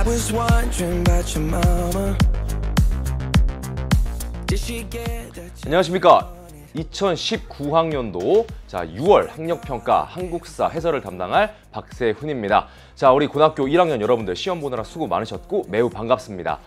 was wondering about your mama. Did she get that? 안녕하십니까. 2019학년도 자 6월 학력평가 한국사 해설을 담당할 박세훈입니다. 자, 우리 고등학교 1학년 여러분들 시험 보느라 수고 많으셨고 매우 반갑습니다.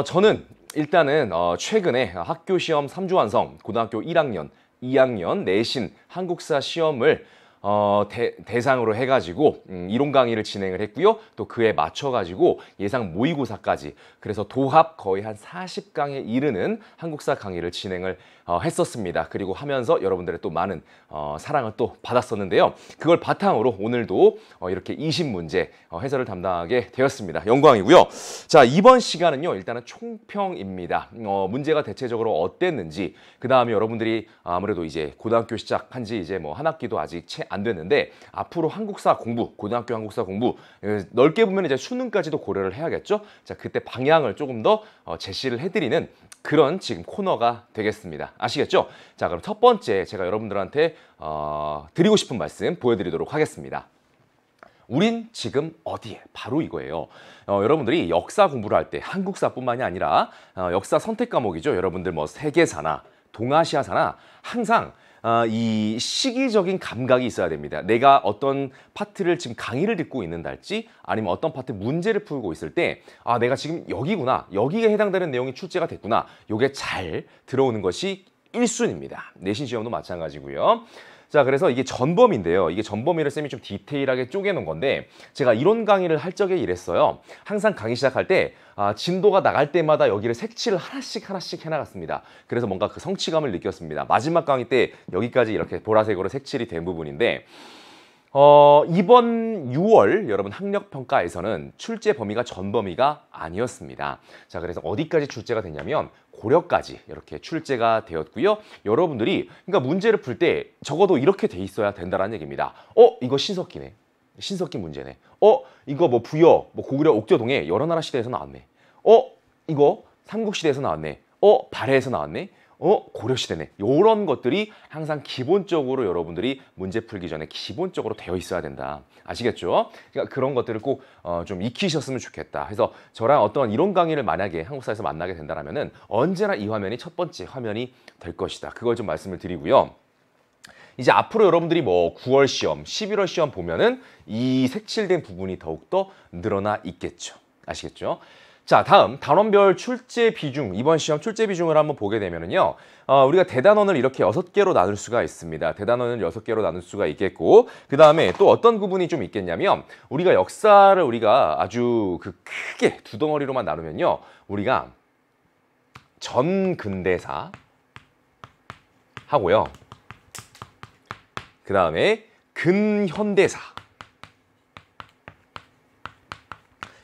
저는 일단은 최근에 학교 시험 3주 완성 고등학교 1학년, 2학년 내신 한국사 시험을 대상으로 해가지고 이론 강의를 진행을 했고요. 또 그에 맞춰가지고 예상 모의고사까지, 그래서 도합 거의 한 40강에 이르는 한국사 강의를 진행을 했었습니다. 그리고 하면서 여러분들의 또 많은 사랑을 또 받았었는데요. 그걸 바탕으로 오늘도 이렇게 20문제 해설을 담당하게 되었습니다. 영광이고요. 자, 이번 시간은요, 일단은 총평입니다. 문제가 대체적으로 어땠는지, 그 다음에 여러분들이 아무래도 이제 고등학교 시작한 지 이제 뭐 한 학기도 아직 채 안 됐는데 앞으로 한국사 공부, 고등학교 한국사 공부 넓게 보면 이제 수능까지도 고려를 해야겠죠. 자, 그때 방향을 조금 더 제시를 해드리는 그런 지금 코너가 되겠습니다. 아시겠죠? 자, 그럼 첫 번째 제가 여러분들한테 드리고 싶은 말씀 보여드리도록 하겠습니다. 우린 지금 어디에? 바로 이거예요. 여러분들이 역사 공부를 할 때 한국사뿐만이 아니라 역사 선택 과목이죠. 여러분들 뭐 세계사나 동아시아사나 항상 이 시기적인 감각이 있어야 됩니다. 내가 어떤 파트를 지금 강의를 듣고 있는달지 아니면 어떤 파트 문제를 풀고 있을 때 내가 지금 여기구나, 여기에 해당되는 내용이 출제가 됐구나, 요게 잘 들어오는 것이 1순위입니다. 내신 시험도 마찬가지고요. 자, 그래서 이게 전범인데요. 이게 전범위를 쌤이 좀 디테일하게 쪼개놓은 건데, 제가 이론 강의를 할 적에 이랬어요. 항상 강의 시작할 때 진도가 나갈 때마다 여기를 색칠을 하나씩 해나갔습니다. 그래서 뭔가 그 성취감을 느꼈습니다. 마지막 강의 때 여기까지 이렇게 보라색으로 색칠이 된 부분인데, 이번 6월 여러분 학력평가에서는 출제 범위가 전범위가 아니었습니다. 자, 그래서 어디까지 출제가 됐냐면 고려까지 이렇게 출제가 되었고요. 여러분들이 그러니까 문제를 풀 때 적어도 이렇게 돼 있어야 된다는 얘기입니다. 이거 신석기네. 신석기 문제네. 이거 뭐 부여, 뭐 고구려 옥저동에 여러 나라 시대에서 나왔네. 이거 삼국시대에서 나왔네. 발해에서 나왔네. 고려시대네. 이런 것들이 항상 기본적으로 여러분들이 문제 풀기 전에 기본적으로 되어 있어야 된다. 아시겠죠? 그러니까 그런 것들을 꼭 좀 익히셨으면 좋겠다. 그래서 저랑 어떤 이론 강의를 만약에 한국사에서 만나게 된다면은 언제나 이 화면이 첫 번째 화면이 될 것이다. 그걸 좀 말씀을 드리고요. 이제 앞으로 여러분들이 뭐 9월 시험, 11월 시험 보면은 이 색칠된 부분이 더욱더 늘어나 있겠죠. 아시겠죠? 자, 다음 단원별 출제 비중, 이번 시험 출제 비중을 한번 보게 되면은요, 우리가 대단원을 이렇게 6개로 나눌 수가 있습니다. 대단원을 6개로 나눌 수가 있겠고, 그 다음에 또 어떤 구분이 좀 있겠냐면, 우리가 역사를 우리가 아주 크게 두 덩어리로만 나누면요, 우리가 전근대사 하고요, 그 다음에 근현대사,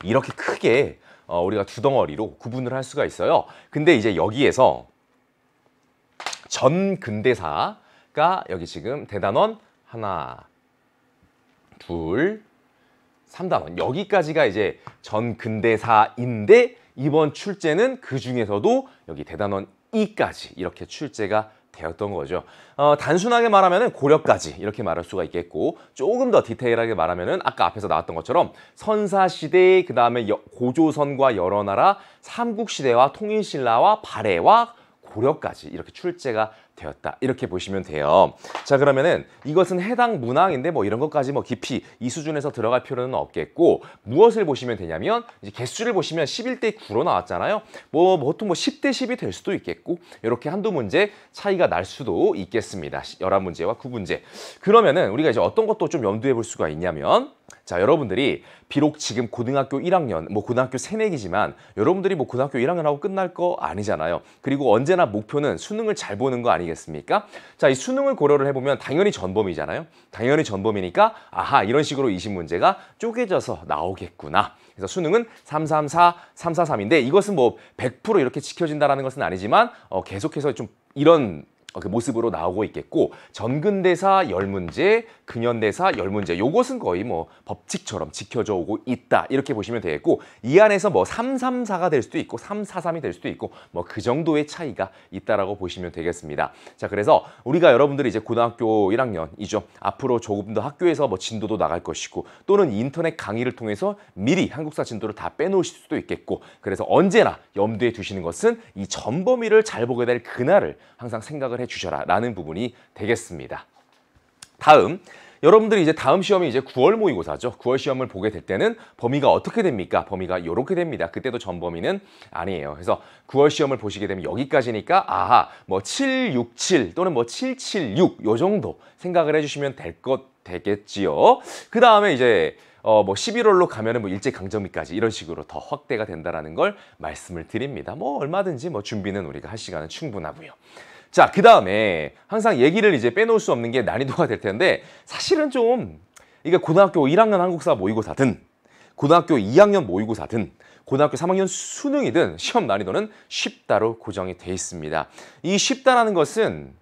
이렇게 크게 우리가 두 덩어리로 구분을 할 수가 있어요. 근데 이제 여기에서 전근대사가 여기 지금 대단원 하나, 둘, 3단원 여기까지가 이제 전근대사인데, 이번 출제는 그 중에서도 여기 대단원 2까지 이렇게 출제가 되었던 거죠. 단순하게 말하면 고려까지 이렇게 말할 수가 있겠고, 조금 더 디테일하게 말하면 아까 앞에서 나왔던 것처럼 선사시대, 그 다음에 고조선과 여러 나라, 삼국시대와 통일신라와 발해와 고려까지 이렇게 출제가 되었다. 이렇게 보시면 돼요. 자, 그러면은 이것은 해당 문항인데 뭐 이런 것까지 뭐 깊이 이 수준에서 들어갈 필요는 없겠고, 무엇을 보시면 되냐면 이제 개수를 보시면 11대 9로 나왔잖아요. 뭐 보통 뭐 10대 10이 될 수도 있겠고, 이렇게 한두 문제 차이가 날 수도 있겠습니다. 11문제와 9문제. 그러면은 우리가 이제 어떤 것도 좀 염두에 볼 수가 있냐면, 자, 여러분들이 비록 지금 고등학교 1학년, 뭐 고등학교 새내기지만 여러분들이 뭐 고등학교 1학년하고 끝날 거 아니잖아요. 그리고 언제나 목표는 수능을 잘 보는 거 아니겠습니까? 자, 이 수능을 고려를 해보면 당연히 전범이잖아요. 당연히 전범이니까 아하, 이런 식으로 20문제가 쪼개져서 나오겠구나. 그래서 수능은 334, 343인데 이것은 뭐 100% 이렇게 지켜진다는 것은 아니지만 계속해서 좀 이런 그 모습으로 나오고 있겠고 전근대사 10문제, 근현대사 10문제 요것은 거의 뭐 법칙처럼 지켜져 오고 있다 이렇게 보시면 되겠고 이 안에서 뭐 334가 될 수도 있고 343이 될 수도 있고 뭐 그 정도의 차이가 있다라고 보시면 되겠습니다. 자, 그래서 우리가 여러분들이 이제 고등학교 1학년이죠. 앞으로 조금 더 학교에서 뭐 진도도 나갈 것이고 또는 인터넷 강의를 통해서 미리 한국사 진도를 다 빼놓으실 수도 있겠고 그래서 언제나 염두에 두시는 것은 이 전범위를 잘 보게 될 그날을 항상 생각을 해주셔라 라는 부분이 되겠습니다. 다음 여러분들이 이제 다음 시험이 이제 9월 모의고사죠. 9월 시험을 보게 될 때는 범위가 어떻게 됩니까? 범위가 이렇게 됩니다. 그때도 전범위는 아니에요. 그래서 9월 시험을 보시게 되면 여기까지니까 아하 뭐 767 또는 뭐 776 요 정도 생각을 해주시면 되겠지요. 그 다음에 이제 뭐 11월로 가면은 뭐 일제강점기까지 이런 식으로 더 확대가 된다라는 걸 말씀을 드립니다. 뭐 얼마든지 뭐 준비는 우리가 할 시간은 충분하고요. 자, 그 다음에 항상 얘기를 이제 빼놓을 수 없는 게 난이도가 될 텐데 사실은 좀 이게 고등학교 1학년 한국사 모의고사든 고등학교 2학년 모의고사든 고등학교 3학년 수능이든 시험 난이도는 쉽다로 고정이 돼 있습니다. 이 쉽다라는 것은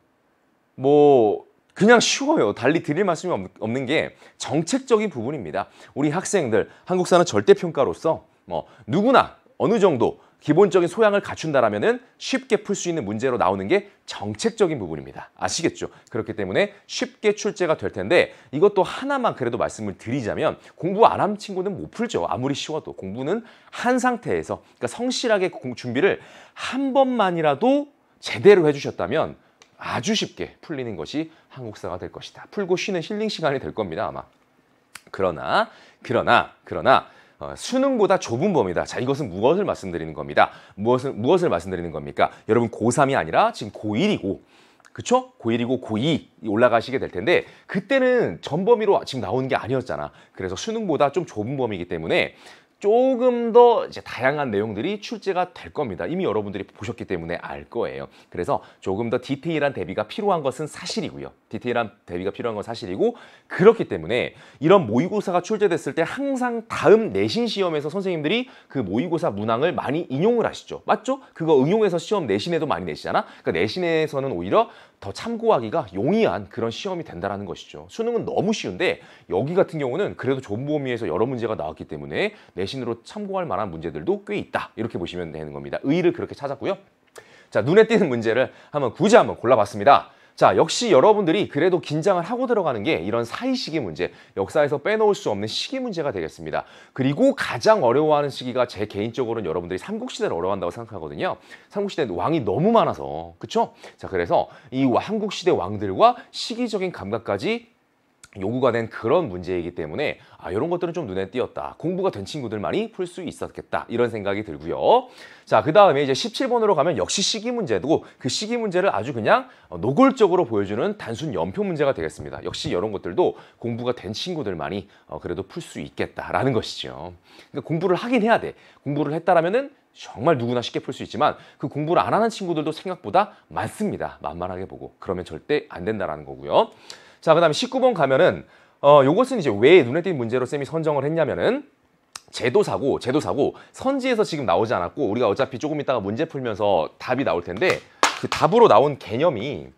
뭐 그냥 쉬워요. 달리 드릴 말씀이 없는 게 정책적인 부분입니다. 우리 학생들 한국사는 절대평가로서 뭐 누구나 어느 정도 기본적인 소양을 갖춘다라면은 쉽게 풀 수 있는 문제로 나오는 게 정책적인 부분입니다. 아시겠죠? 그렇기 때문에 쉽게 출제가 될 텐데 이것도 하나만 그래도 말씀을 드리자면 공부 안 한 친구는 못 풀죠. 아무리 쉬워도 공부는 한 상태에서 그러니까 성실하게 준비를 한 번만이라도 제대로 해주셨다면 아주 쉽게 풀리는 것이 한국사가 될 것이다. 풀고 쉬는 힐링 시간이 될 겁니다, 아마. 그러나 수능보다 좁은 범위다. 자, 이것은 무엇을 말씀드리는 겁니다. 무엇을 말씀드리는 겁니까? 여러분 고3이 아니라 지금 고1이고 그쵸? 고1이고 고2 올라가시게 될 텐데 그때는 전 범위로 지금 나오는 게 아니었잖아. 그래서 수능보다 좀 좁은 범위이기 때문에 조금 더 이제 다양한 내용들이 출제가 될 겁니다. 이미 여러분들이 보셨기 때문에 알 거예요. 그래서 조금 더 디테일한 대비가 필요한 것은 사실이고요. 디테일한 대비가 필요한 건 사실이고 그렇기 때문에 이런 모의고사가 출제됐을 때 항상 다음 내신 시험에서 선생님들이 그 모의고사 문항을 많이 인용을 하시죠. 맞죠? 그거 응용해서 시험 내신에도 많이 내시잖아. 그러니까 내신에서는 오히려 더 참고하기가 용이한 그런 시험이 된다는 것이죠. 수능은 너무 쉬운데 여기 같은 경우는 그래도 좁은 범위에서 여러 문제가 나왔기 때문에 내신으로 참고할 만한 문제들도 꽤 있다. 이렇게 보시면 되는 겁니다. 의의를 그렇게 찾았고요. 자, 눈에 띄는 문제를 굳이 한번 골라봤습니다. 자, 역시 여러분들이 그래도 긴장을 하고 들어가는 게 이런 사이시기 문제, 역사에서 빼놓을 수 없는 시기 문제가 되겠습니다. 그리고 가장 어려워하는 시기가 제 개인적으로는 여러분들이 삼국시대를 어려워한다고 생각하거든요. 삼국시대는 왕이 너무 많아서, 그쵸? 자, 그래서 이 한국시대 왕들과 시기적인 감각까지 요구가 된 그런 문제이기 때문에 이런 것들은 좀 눈에 띄었다. 공부가 된 친구들만이 풀 수 있었겠다. 이런 생각이 들고요. 자, 그 다음에 이제 17번으로 가면 역시 시기 문제도 그 시기 문제를 아주 그냥 노골적으로 보여주는 단순 연표 문제가 되겠습니다. 역시 이런 것들도 공부가 된 친구들만이 그래도 풀 수 있겠다라는 것이죠. 그러니까 공부를 하긴 해야 돼. 공부를 했다라면은 정말 누구나 쉽게 풀 수 있지만 그 공부를 안 하는 친구들도 생각보다 많습니다. 만만하게 보고. 그러면 절대 안 된다라는 거고요. 자, 그 다음에 19번 가면은 요것은 이제 왜 눈에 띄는 문제로 쌤이 선정을 했냐면은 제도사고 선지에서 지금 나오지 않았고 우리가 어차피 조금 있다가 문제 풀면서 답이 나올 텐데 그 답으로 나온 개념이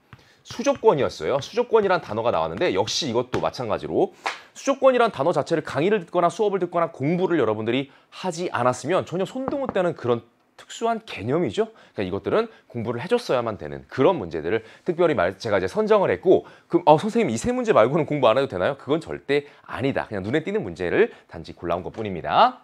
수조권이었어요. 수조권이란 단어가 나왔는데 역시 이것도 마찬가지로 수조권이란 단어 자체를 강의를 듣거나 수업을 듣거나 공부를 여러분들이 하지 않았으면 전혀 손도 못 대는 그런 특수한 개념이죠. 그러니까 이것들은 공부를 해줬어야만 되는 그런 문제들을 특별히 제가 이제 선정을 했고 선생님 이 세 문제 말고는 공부 안 해도 되나요? 그건 절대 아니다. 그냥 눈에 띄는 문제를 단지 골라온 것뿐입니다.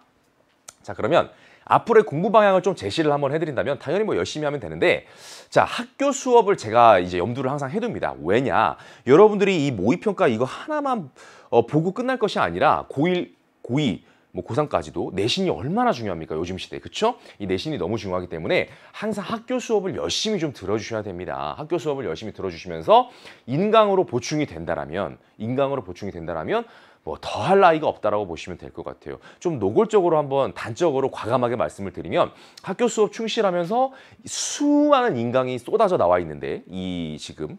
자, 그러면 앞으로의 공부 방향을 좀 제시를 한번 해드린다면 당연히 뭐 열심히 하면 되는데 자, 학교 수업을 제가 이제 염두를 항상 해둡니다. 왜냐? 여러분들이 이 모의평가 이거 하나만 보고 끝날 것이 아니라 고1, 고2 뭐 고3까지도 내신이 얼마나 중요합니까? 요즘 시대에. 그쵸? 이 내신이 너무 중요하기 때문에 항상 학교 수업을 열심히 좀 들어주셔야 됩니다. 학교 수업을 열심히 들어주시면서 인강으로 보충이 된다라면 뭐 더 할 나위가 없다라고 보시면 될 것 같아요. 좀 노골적으로 한번 단적으로 과감하게 말씀을 드리면 학교 수업 충실하면서 수많은 인강이 쏟아져 나와 있는데 이 지금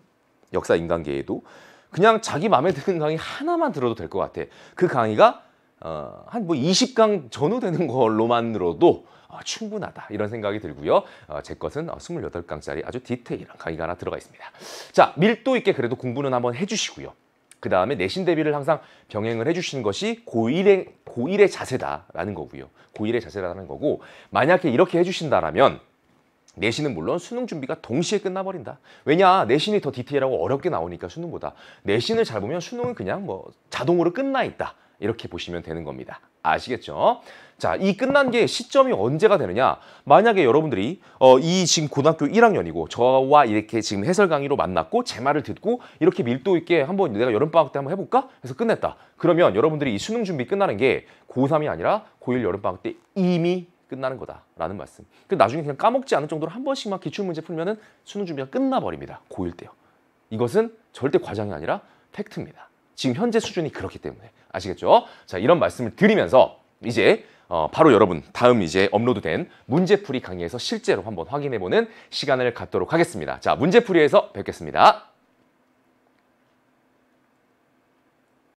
역사 인강계에도 그냥 자기 마음에 드는 강의 하나만 들어도 될 것 같아. 그 강의가 한 뭐 20강 전후 되는 걸로만으로도 충분하다 이런 생각이 들고요. 제 것은 28강짜리 아주 디테일한 강의가 하나 들어가 있습니다. 자, 밀도 있게 그래도 공부는 한번 해주시고요. 그 다음에 내신 대비를 항상 병행을 해주시는 것이 고1의 자세다라는 거고요. 고1의 자세라는 거고, 만약에 이렇게 해주신다라면 내신은 물론 수능 준비가 동시에 끝나버린다. 왜냐, 내신이 더 디테일하고 어렵게 나오니까 수능보다. 내신을 잘 보면 수능은 그냥 뭐 자동으로 끝나 있다. 이렇게 보시면 되는 겁니다. 아시겠죠? 자, 이 끝난 게 시점이 언제가 되느냐? 만약에 여러분들이 이 지금 고등학교 1학년이고 저와 이렇게 지금 해설 강의로 만났고 제 말을 듣고 이렇게 밀도 있게 한번 내가 여름방학 때 한번 해볼까? 해서 끝냈다. 그러면 여러분들이 이 수능 준비 끝나는 게 고3이 아니라 고1 여름방학 때 이미 끝나는 거다라는 말씀. 나중에 그냥 까먹지 않을 정도로 한 번씩만 기출문제 풀면은 수능 준비가 끝나버립니다. 고1 때요. 이것은 절대 과장이 아니라 팩트입니다. 지금 현재 수준이 그렇기 때문에. 아시겠죠? 자, 이런 말씀을 드리면서 이제 바로 여러분 다음 이제 업로드된 문제풀이 강의에서 실제로 한번 확인해보는 시간을 갖도록 하겠습니다. 자, 문제풀이에서 뵙겠습니다.